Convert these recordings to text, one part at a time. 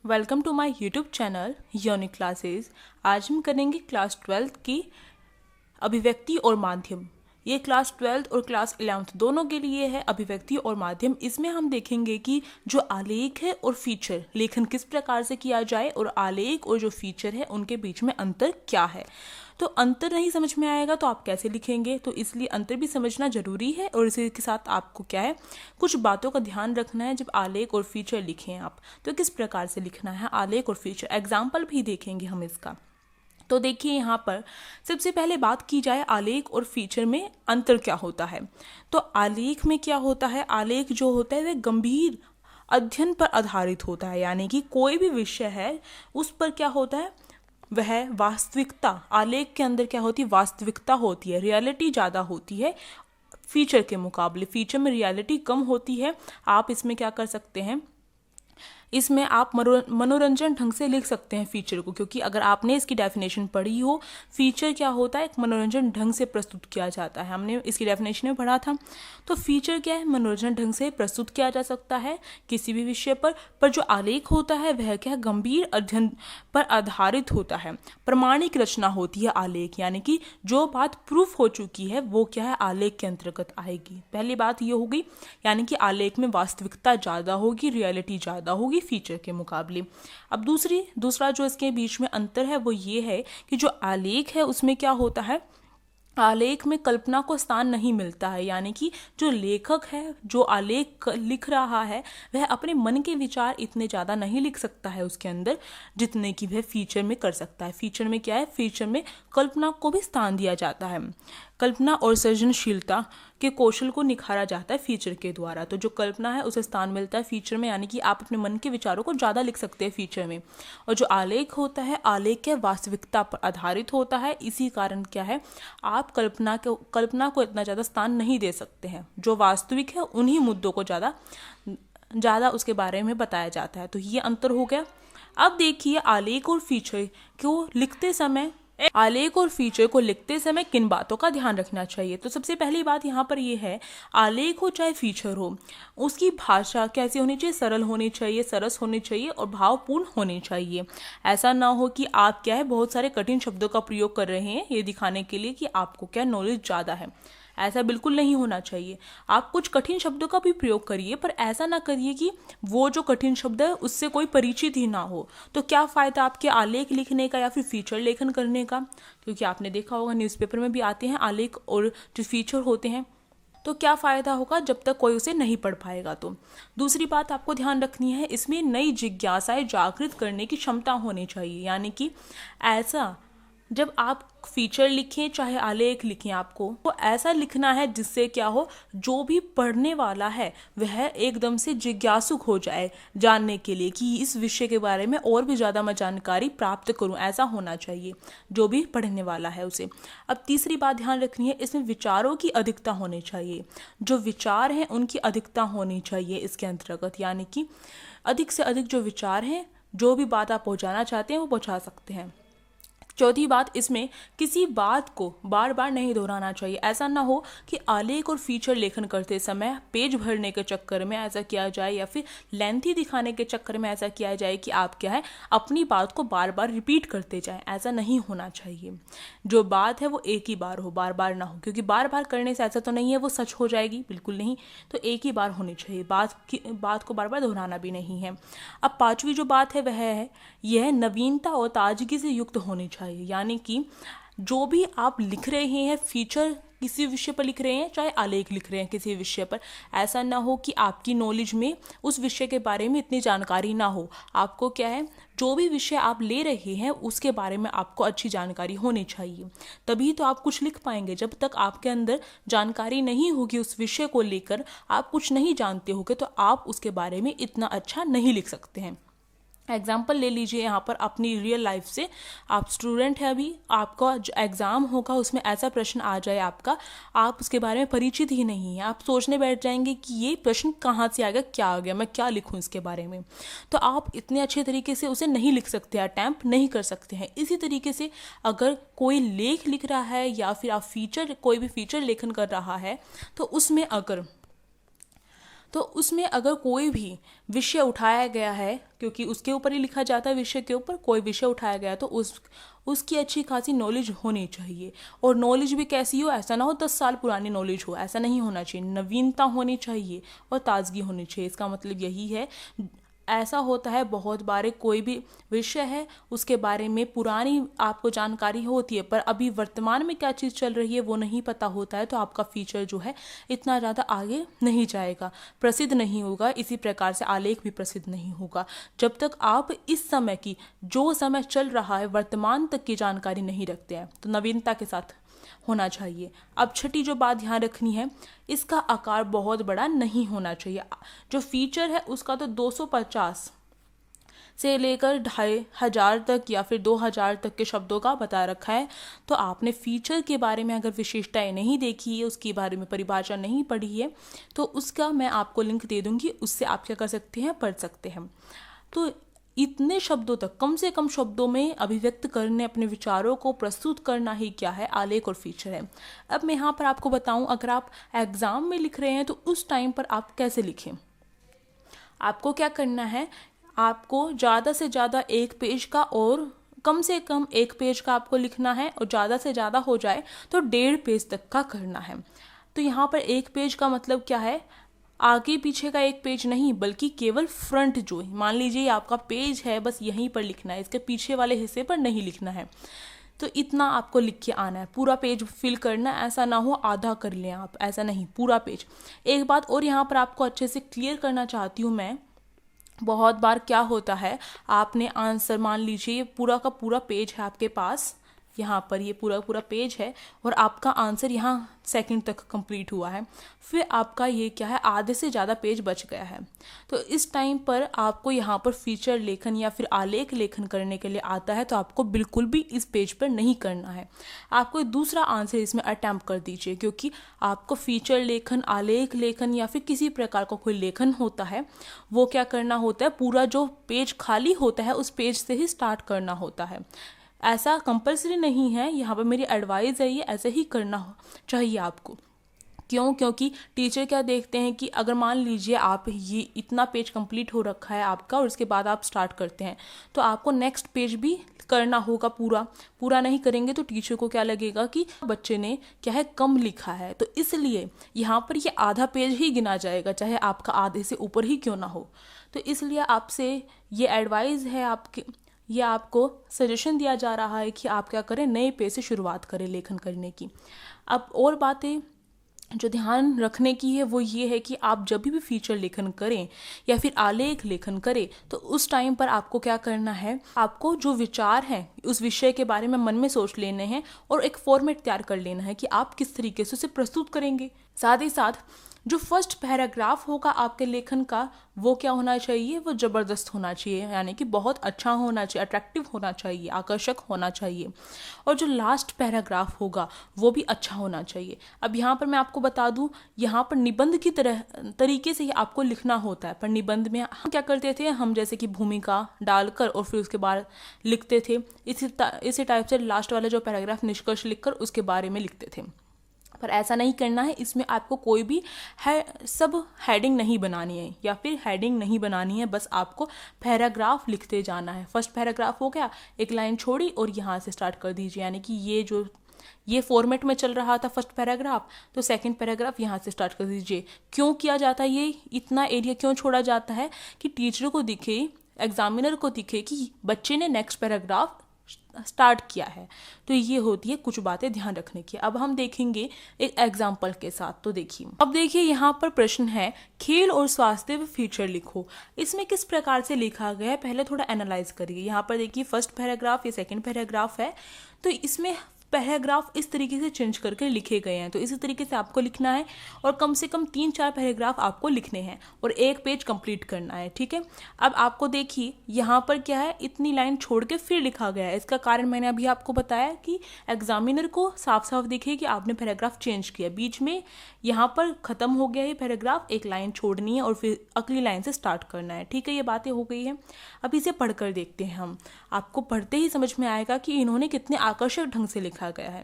Welcome to my YouTube channel unique classes. आज हम करेंगे क्लास 12th की अभिव्यक्ति और माध्यम। ये क्लास 12th और क्लास 11th दोनों के लिए है अभिव्यक्ति और माध्यम। इसमें हम देखेंगे कि जो आलेख है और फीचर लेखन किस प्रकार से किया जाए और आलेख और जो फीचर है उनके बीच में अंतर क्या है। तो अंतर नहीं समझ में आएगा तो आप कैसे लिखेंगे, तो इसलिए अंतर भी समझना जरूरी है। और इसी के साथ आपको क्या है, कुछ बातों का ध्यान रखना है जब आलेख और फीचर लिखें आप, तो किस प्रकार से लिखना है आलेख और फीचर। एग्जाम्पल भी देखेंगे हम इसका। तो देखिए यहाँ पर सबसे पहले बात की जाए आलेख और फीचर में अंतर क्या होता है। तो आलेख में क्या होता है, आलेख जो होता है वह गंभीर अध्ययन पर आधारित होता है, यानी कि कोई भी विषय है उस पर क्या होता है, वह वास्तविकता, आलेख के अंदर क्या होती है, वास्तविकता होती है, रियलिटी ज़्यादा होती है फीचर के मुकाबले। फीचर में रियलिटी कम होती है। आप इसमें क्या कर सकते हैं, इसमें आप मनोरंजन ढंग से लिख सकते हैं फीचर को, क्योंकि अगर आपने इसकी डेफिनेशन पढ़ी हो, फीचर क्या होता है, एक मनोरंजन ढंग से प्रस्तुत किया जाता है। हमने इसकी डेफिनेशन में पढ़ा था। तो फीचर क्या है, मनोरंजन ढंग से प्रस्तुत किया जा सकता है किसी भी विषय पर जो आलेख होता है वह क्या है, गंभीर अध्ययन पर आधारित होता है, प्रमाणिक रचना होती है आलेख, यानी कि जो बात प्रूफ हो चुकी है वो क्या है, आलेख के अंतर्गत आएगी। पहली बात ये होगी, यानी कि आलेख में वास्तविकता ज़्यादा होगी, रियलिटी ज़्यादा होगी फीचर के मुकाबले। अब दूसरा जो इसके बीच में अंतर है वो ये है कि जो आलेख है उसमें क्या होता है, आलेख में कल्पना को स्थान नहीं मिलता है, यानी कि जो लेखक है, जो आलेख लिख रहा है, वह अपने मन के विचार इतने ज़्यादा नहीं लिख सकता है उसके अंदर जितने कि वह फीचर में कर सकता है। फीचर में क्या है, फीचर में कल्पना को भी स्थान दिया जाता है। कल्पना और सृजनशीलता के कौशल को निखारा जाता है फीचर के द्वारा। तो जो कल्पना है उसे स्थान मिलता है फीचर में, यानी कि आप अपने मन के विचारों को ज़्यादा लिख सकते हैं फीचर में। और जो आलेख होता है, आलेख क्या वास्तविकता पर आधारित होता है, इसी कारण क्या है, आप कल्पना को इतना ज़्यादा स्थान नहीं दे सकते हैं। जो वास्तविक है उन्हीं मुद्दों को ज़्यादा उसके बारे में बताया जाता है। तो ये अंतर हो गया। अब देखिए आलेख और फीचर को लिखते समय किन बातों का ध्यान रखना चाहिए। तो सबसे पहली बात यहाँ पर ये है, आलेख हो चाहे फीचर हो, उसकी भाषा कैसी होनी चाहिए, सरल होनी चाहिए, सरस होनी चाहिए और भावपूर्ण होनी चाहिए। ऐसा ना हो कि आप क्या है, बहुत सारे कठिन शब्दों का प्रयोग कर रहे हैं ये दिखाने के लिए कि आपको क्या नॉलेज ज़्यादा है। ऐसा बिल्कुल नहीं होना चाहिए। आप कुछ कठिन शब्दों का भी प्रयोग करिए, पर ऐसा ना करिए कि वो जो कठिन शब्द है उससे कोई परिचित ही ना हो। तो क्या फ़ायदा आपके आलेख लिखने का या फिर फीचर लेखन करने का, क्योंकि आपने देखा होगा न्यूज़पेपर में भी आते हैं आलेख और जो फीचर होते हैं। तो क्या फ़ायदा होगा जब तक कोई उसे नहीं पढ़ पाएगा। तो दूसरी बात आपको ध्यान रखनी है, इसमें नई जिज्ञासाएं जागृत करने की क्षमता होनी चाहिए, यानी कि ऐसा जब आप फीचर लिखें चाहे आलेख लिखें, आपको तो ऐसा लिखना है जिससे क्या हो, जो भी पढ़ने वाला है वह एकदम से जिज्ञासुक हो जाए जानने के लिए कि इस विषय के बारे में और भी ज़्यादा मैं जानकारी प्राप्त करूं। ऐसा होना चाहिए जो भी पढ़ने वाला है उसे। अब तीसरी बात ध्यान रखनी है, इसमें विचारों की अधिकता होनी चाहिए। जो विचार हैं उनकी अधिकता होनी चाहिए इसके अंतर्गत, यानी कि अधिक से अधिक जो विचार हैं, जो भी बात आप पहुँचाना चाहते हैं वो पहुँचा सकते हैं। चौथी बात, इसमें किसी बात को बार बार नहीं दोहराना चाहिए। ऐसा ना हो कि आलेख और फीचर लेखन करते समय पेज भरने के चक्कर में ऐसा किया जाए या फिर लेंथी दिखाने के चक्कर में ऐसा किया जाए कि आप क्या है, अपनी बात को बार बार रिपीट करते जाएं। ऐसा नहीं होना चाहिए। जो बात है वो एक ही बार हो, बार बार ना हो, क्योंकि बार बार करने से ऐसा तो नहीं है वो सच हो जाएगी, बिल्कुल नहीं। तो एक ही बार होनी चाहिए, बात को बार बार दोहराना भी नहीं है। अब पांचवी जो बात है वह है, यह नवीनता और ताजगी से युक्त होनी चाहिए, यानी कि जो भी आप लिख रहे हैं, फीचर किसी विषय पर लिख रहे हैं चाहे आलेख लिख रहे हैं किसी विषय पर, ऐसा ना हो कि आपकी नॉलेज में उस विषय के बारे में इतनी जानकारी ना हो। आपको क्या है, जो भी विषय आप ले रहे हैं उसके बारे में आपको अच्छी जानकारी होनी चाहिए, तभी तो आप कुछ लिख पाएंगे। जब तक आपके अंदर जानकारी नहीं होगी उस विषय को लेकर, आप कुछ नहीं जानते होगे, तो आप उसके बारे में इतना अच्छा नहीं लिख सकते हैं। एग्जाम्पल ले लीजिए यहाँ पर अपनी रियल लाइफ से। आप स्टूडेंट है, अभी आपका जो एग्ज़ाम होगा उसमें ऐसा प्रश्न आ जाए आपका, आप उसके बारे में परिचित ही नहीं है, आप सोचने बैठ जाएंगे कि ये प्रश्न कहाँ से आ गया, क्या आ गया, मैं क्या लिखूँ इसके बारे में। तो आप इतने अच्छे तरीके से उसे नहीं लिख सकते, अटैम्प्ट नहीं कर सकते हैं। इसी तरीके से अगर कोई लेख लिख रहा है या फिर आप कोई भी फीचर लेखन कर रहा है, तो उसमें अगर तो उसमें अगर कोई भी विषय उठाया गया है, क्योंकि उसके ऊपर ही लिखा जाता है, विषय के ऊपर कोई विषय उठाया गया है, तो उसकी अच्छी खासी नॉलेज होनी चाहिए। और नॉलेज भी कैसी हो, ऐसा ना हो 10 साल पुरानी नॉलेज हो, ऐसा नहीं होना चाहिए। नवीनता होनी चाहिए और ताजगी होनी चाहिए। इसका मतलब यही है। ऐसा होता है बहुत बार, कोई भी विषय है उसके बारे में पुरानी आपको जानकारी होती है, पर अभी वर्तमान में क्या चीज़ चल रही है वो नहीं पता होता है, तो आपका फीचर जो है इतना ज़्यादा आगे नहीं जाएगा, प्रसिद्ध नहीं होगा। इसी प्रकार से आलेख भी प्रसिद्ध नहीं होगा जब तक आप इस समय की, जो समय चल रहा है, वर्तमान तक की जानकारी नहीं रखते हैं। तो नवीनता के साथ होना चाहिए। अब छठी जो बात ध्यान रखनी है, इसका आकार बहुत बड़ा नहीं होना चाहिए। जो फीचर है उसका तो 250 से लेकर 2500 तक या फिर 2000 तक के शब्दों का बता रखा है। तो आपने फीचर के बारे में अगर विशेषताएं नहीं देखी है, उसके बारे में परिभाषा नहीं पढ़ी है, तो उसका मैं आपको लिंक दे दूंगी, उससे आप क्या कर सकते हैं, पढ़ सकते हैं। तो इतने शब्दों तक, कम से कम शब्दों में अभिव्यक्त करने, अपने विचारों को प्रस्तुत करना ही क्या है, आलेख और फीचर है। अब मैं यहाँ पर आपको बताऊँ, अगर आप एग्जाम में लिख रहे हैं तो उस टाइम पर आप कैसे लिखें। आपको क्या करना है, आपको ज़्यादा से ज़्यादा एक पेज का, और कम से कम एक पेज का आपको लिखना है, और ज़्यादा से ज़्यादा हो जाए तो 1.5 पेज तक का करना है। तो यहाँ पर एक पेज का मतलब क्या है, आगे पीछे का एक पेज नहीं, बल्कि केवल फ्रंट जो है, मान लीजिए आपका पेज है, बस यहीं पर लिखना है, इसके पीछे वाले हिस्से पर नहीं लिखना है। तो इतना आपको लिख के आना है, पूरा पेज फिल करना, ऐसा ना हो आधा कर लें आप, ऐसा नहीं, पूरा पेज। एक बात और यहाँ पर आपको अच्छे से क्लियर करना चाहती हूँ मैं, बहुत बार क्या होता है, आपने आंसर, मान लीजिए पूरा का पूरा पेज है आपके पास, यहाँ पर ये पूरा पूरा पेज है, और आपका आंसर यहाँ सेकंड तक कंप्लीट हुआ है, फिर आपका ये क्या है, आधे से ज़्यादा पेज बच गया है। तो इस टाइम पर आपको यहाँ पर फीचर लेखन या फिर आलेख लेखन करने के लिए आता है, तो आपको बिल्कुल भी इस पेज पर नहीं करना है, आपको दूसरा आंसर इसमें अटैम्प्ट कर दीजिए, क्योंकि आपको फीचर लेखन, आलेख लेखन या फिर किसी प्रकार का कोई लेखन होता है, वो क्या करना होता है, पूरा जो पेज खाली होता है उस पेज से ही स्टार्ट करना होता है। ऐसा कंपलसरी नहीं है, यहाँ पर मेरी एडवाइस है, ये ऐसे ही करना चाहिए आपको। क्यों? क्योंकि टीचर क्या देखते हैं कि अगर मान लीजिए आप ये इतना पेज कंप्लीट हो रखा है आपका, और उसके बाद आप स्टार्ट करते हैं, तो आपको नेक्स्ट पेज भी करना होगा। पूरा नहीं करेंगे तो टीचर को क्या लगेगा कि बच्चे ने क्या है, कम लिखा है। तो इसलिए यहाँ पर ये आधा पेज ही गिना जाएगा, चाहे आपका आधे से ऊपर ही क्यों ना हो। तो इसलिए आपसे ये एडवाइस है, ये आपको सजेशन दिया जा रहा है कि आप क्या करें, नए पेज से शुरुआत करें लेखन करने की। अब और बातें जो ध्यान रखने की है वो ये है कि आप जब भी फीचर लेखन करें या फिर आलेख लेखन करें, तो उस टाइम पर आपको क्या करना है, आपको जो विचार हैं उस विषय के बारे में मन में सोच लेने हैं, और एक फॉर्मेट तैयार कर लेना है कि आप किस तरीके से उसे प्रस्तुत करेंगे। साथ ही साथ जो फर्स्ट पैराग्राफ होगा आपके लेखन का, वो क्या होना चाहिए, वो ज़बरदस्त होना चाहिए, यानी कि बहुत अच्छा होना चाहिए, अट्रैक्टिव होना चाहिए, आकर्षक होना चाहिए। और जो लास्ट पैराग्राफ होगा वो भी अच्छा होना चाहिए। अब यहाँ पर मैं आपको बता दूँ, यहाँ पर निबंध की तरीके से ही आपको लिखना होता है, पर निबंध में हम क्या करते थे, हम जैसे कि भूमिका डालकर और फिर उसके बाद लिखते थे, इसी टाइप से लास्ट वाला जो पैराग्राफ निष्कर्ष लिखकर उसके बारे में लिखते थे। पर ऐसा नहीं करना है, इसमें आपको कोई भी सब हेडिंग नहीं बनानी है या फिर हेडिंग नहीं बनानी है, बस आपको पैराग्राफ लिखते जाना है। फर्स्ट पैराग्राफ हो गया, एक लाइन छोड़ी और यहाँ से स्टार्ट कर दीजिए, यानी कि ये फॉर्मेट में चल रहा था फर्स्ट पैराग्राफ, तो सेकंड पैराग्राफ यहाँ से स्टार्ट कर दीजिए। क्यों किया जाता है, ये इतना एरिया क्यों छोड़ा जाता है, कि टीचर को दिखे, एग्जामिनर को दिखे कि बच्चे ने नेक्स्ट पैराग्राफ स्टार्ट किया है। तो ये होती है कुछ बातें ध्यान रखने की। अब हम देखेंगे एक एग्जाम्पल के साथ। तो देखिए, अब देखिए यहाँ पर प्रश्न है, खेल और स्वास्थ्य में फीचर लिखो। इसमें किस प्रकार से लिखा गया है, पहले थोड़ा एनालाइज करिए। यहाँ पर देखिए फर्स्ट पैराग्राफ, ये सेकंड पैराग्राफ है, तो इसमें पैराग्राफ इस तरीके से चेंज करके लिखे गए हैं, तो इसी तरीके से आपको लिखना है, और कम से कम 3-4 पैराग्राफ आपको लिखने हैं और एक पेज कंप्लीट करना है, ठीक है। अब आपको देखिए यहाँ पर क्या है, इतनी लाइन छोड़ के फिर लिखा गया है। इसका कारण मैंने अभी आपको बताया कि एग्जामिनर को साफ साफ दिखे कि आपने पैराग्राफ चेंज किया, बीच में यहाँ पर खत्म हो गया है पैराग्राफ, एक लाइन छोड़नी है और फिर अगली लाइन से स्टार्ट करना है, ठीक है। ये बातें हो गई है। अब इसे पढ़कर देखते हैं हम, आपको पढ़ते ही समझ में आएगा कि इन्होंने कितने आकर्षक ढंग से लिखा गया है।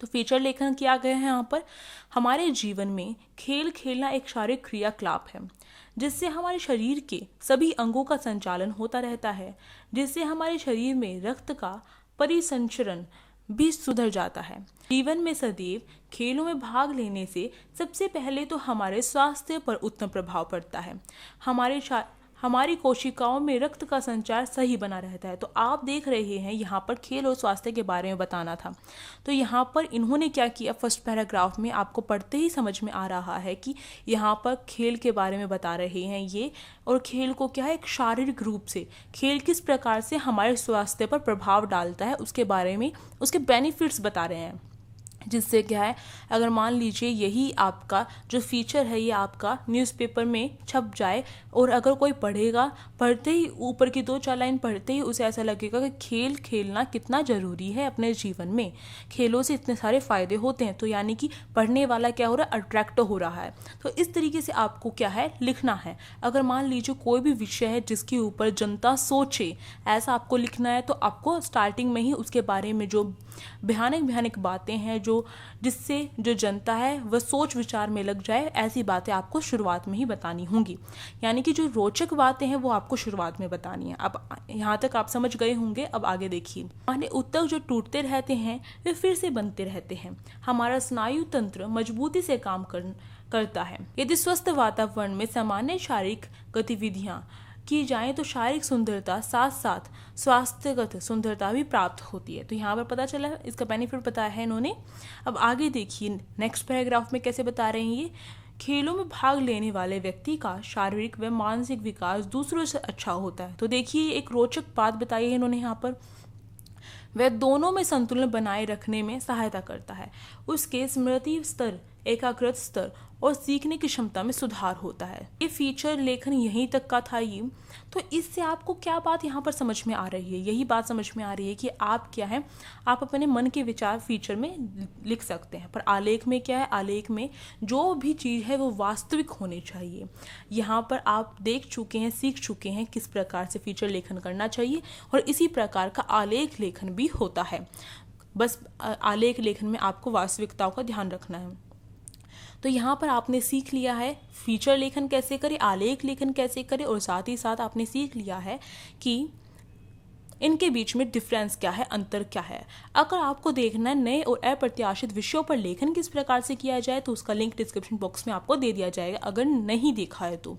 तो फीचर लेखन किया गया है यहाँ पर, हमारे जीवन में खेल खेलना एक शारीरिक क्रियाकलाप है जिससे हमारे शरीर के सभी अंगों का संचालन होता रहता है, जिससे हमारे शरीर में रक्त का परिसंचरण भी सुधर जाता है। जीवन में सदैव खेलों में भाग लेने से सबसे पहले तो हमारे स्वास्थ्य पर उत्तम प्रभाव पड़ता है। हमारी कोशिकाओं में रक्त का संचार सही बना रहता है। तो आप देख रहे हैं यहाँ पर खेल और स्वास्थ्य के बारे में बताना था, तो यहाँ पर इन्होंने क्या किया, फर्स्ट पैराग्राफ में आपको पढ़ते ही समझ में आ रहा है कि यहाँ पर खेल के बारे में बता रहे हैं ये, और खेल को क्या है, एक शारीरिक रूप से खेल किस प्रकार से हमारे स्वास्थ्य पर प्रभाव डालता है उसके बारे में, उसके बेनिफिट्स बता रहे हैं। जिससे क्या है, अगर मान लीजिए यही आपका जो फीचर है ये आपका न्यूज़पेपर में छप जाए और अगर कोई पढ़ेगा, पढ़ते ही ऊपर की 2-4 लाइन पढ़ते ही उसे ऐसा लगेगा कि खेल खेलना कितना ज़रूरी है अपने जीवन में, खेलों से इतने सारे फ़ायदे होते हैं। तो यानी कि पढ़ने वाला क्या हो रहा है, अट्रैक्ट हो रहा है। तो इस तरीके से आपको क्या है, लिखना है। अगर मान लीजिए कोई भी विषय है जिसके ऊपर जनता सोचे, ऐसा आपको लिखना है, तो आपको स्टार्टिंग में ही उसके बारे में जो भयानक बातें हैं जिससे जो जनता है वह सोच विचार में लग जाए, ऐसी बातें आपको शुरुआत में ही बतानी होंगी। यानी कि जो रोचक बातें हैं वो आपको शुरुआत में बतानी है। अब यहाँ तक आप समझ गए होंगे। अब आगे देखिए, हमारे ऊतक जो टूटते रहते हैं वे फिर से बनते रहते हैं। हमारा स्नायु तंत्र मजबूती से काम करता है। यदि स्वस्थ वातावरण में सामान्य शारीरिक गतिविधियां की जाए तो शारीरिक सुंदरता साथ साथ स्वास्थ्यगत सुंदरता भी प्राप्त होती है। तो यहाँ पर पता चला, इसका बेनिफिट बताया है इन्होंने। अब आगे देखिए नेक्स्ट पैराग्राफ में कैसे बता रहे हैं ये, खेलों में भाग लेने वाले व्यक्ति का शारीरिक व मानसिक विकास दूसरों से अच्छा होता है। तो देखिए एक रोचक बात बताई है इन्होंने यहाँ पर, वह दोनों में संतुलन बनाए रखने में सहायता करता है। उसके स्मृति स्तर, एकाग्रता स्तर और सीखने की क्षमता में सुधार होता है। ये फीचर लेखन यहीं तक का था ये। तो इससे आपको क्या बात यहाँ पर समझ में आ रही है, यही बात समझ में आ रही है कि आप क्या है, आप अपने मन के विचार फीचर में लिख सकते हैं। पर आलेख में क्या है, आलेख में जो भी चीज़ है वो वास्तविक होनी चाहिए। यहाँ पर आप देख चुके हैं, सीख चुके हैं किस प्रकार से फीचर लेखन करना चाहिए, और इसी प्रकार का आलेख लेखन भी होता है। बस आलेख लेखन में आपको वास्तविकताओं का ध्यान रखना है। तो यहाँ पर आपने सीख लिया है फीचर लेखन कैसे करें, आलेख लेखन कैसे करें, और साथ ही साथ आपने सीख लिया है कि इनके बीच में डिफरेंस क्या है, अंतर क्या है। अगर आपको देखना है नए और अप्रत्याशित विषयों पर लेखन किस प्रकार से किया जाए तो उसका लिंक डिस्क्रिप्शन बॉक्स में आपको दे दिया जाएगा अगर नहीं देखा है तो।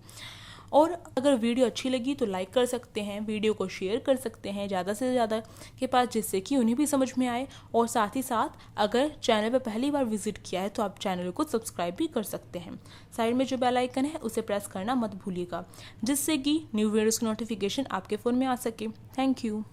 और अगर वीडियो अच्छी लगी तो लाइक कर सकते हैं, वीडियो को शेयर कर सकते हैं ज़्यादा से ज़्यादा के पास, जिससे कि उन्हें भी समझ में आए। और साथ ही साथ अगर चैनल पर पहली बार विजिट किया है तो आप चैनल को सब्सक्राइब भी कर सकते हैं। साइड में जो बेल आइकन है उसे प्रेस करना मत भूलिएगा, जिससे कि न्यू वीडियोज़ की नोटिफिकेशन आपके फ़ोन में आ सके। Thank you.